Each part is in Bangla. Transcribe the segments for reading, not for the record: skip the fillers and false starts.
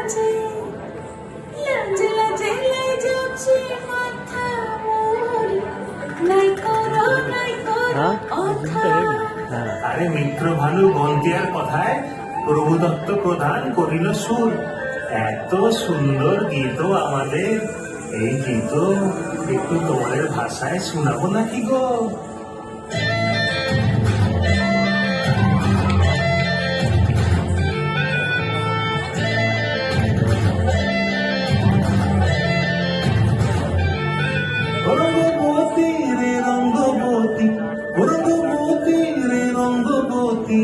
লাজে লাজে লাজে লাজে মাথা মোর নাই করো কথা। আরে মিত্র ভানু বন্তিয়ার কথায় প্রভুদত্ত প্রধান করিল সুর। এত সুন্দর গীত আমাদের, এই গীত একটু তোমাদের ভাষায় শোনাবো নাকি গো? রঙ্গবতী রে রঙ্গবতী, রঙ্গবতী রে রঙ্গবতী,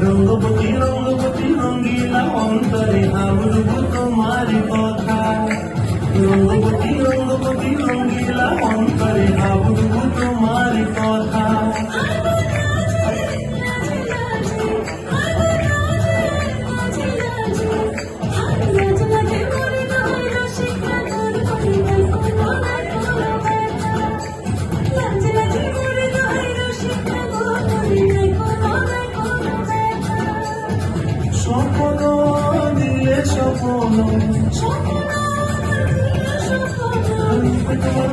রঙ্গবতী রঙ্গবতী রঙ্গিলা অন্তরে হাবুডুবু তোমারি কথা। রঙ্গবতী রঙ্গবতী রঙ্গিলা অন্তরে হাবুডুবু তোমারি কথা। স্বপ্ন দিলে স্বপ্ন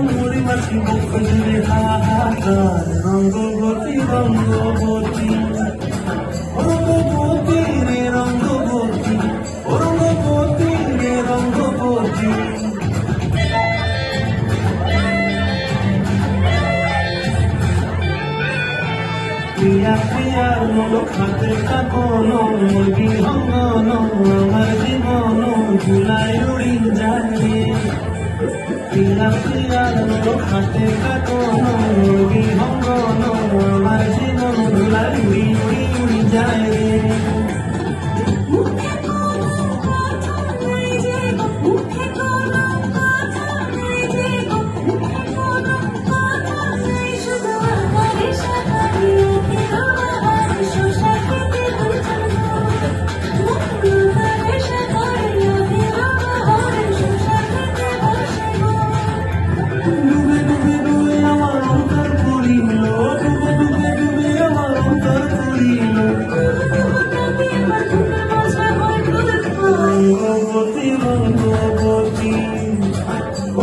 মরি মাছি মুখ জুড়ে হাহাকার। রঙ্গবতী রঙ্গবতী, রঙ্গবতী রে রঙ্গবতী, রঙ্গবতী রে রঙ্গবতী। প্রিয়া প্রিয়ার মূলক হাতে কাপন বিহঙ্গন আমার জীবন জুলাই উড়ি যায়। প্রিয়া প্রিয়ার মূলক হাতে কাপন বিহঙ্গন আমার জীবন জুলাই উড়ি উড়ি উড়ি যায়। রঙ্গবতী রঙ্গবতী,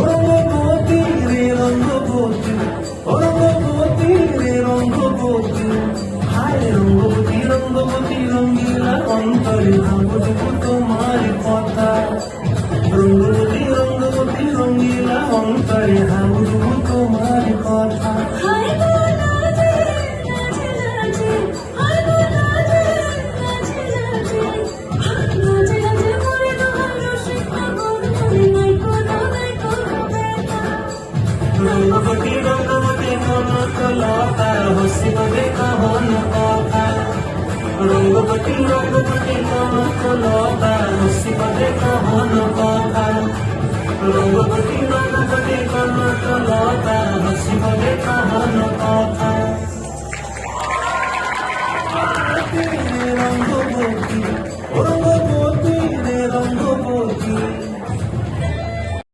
রঙ্গবতী রে রঙ্গবতী, রঙ্গবতী রে রঙ্গবতী। হায় রঙ্গবতী রঙ্গবতী রঙ্গিলা অন্তরে হাবুডুবু তোমারি কথা। রঙ্গবতী রঙ্গবতী রঙ্গিলা অন্তরে হাবুডুবু তোমারি কথা। রঙ্গবতী রঙ্গবতী কনকলতা হসিব দেখহন কথা। রঙ্গবতী রঙ্গবতী কনকলতা হসিব দেখহন কথা। রঙ্গবতী রঙ্গবতী কনকলতা হসিব দেখহন কথা। রঙ্গবতী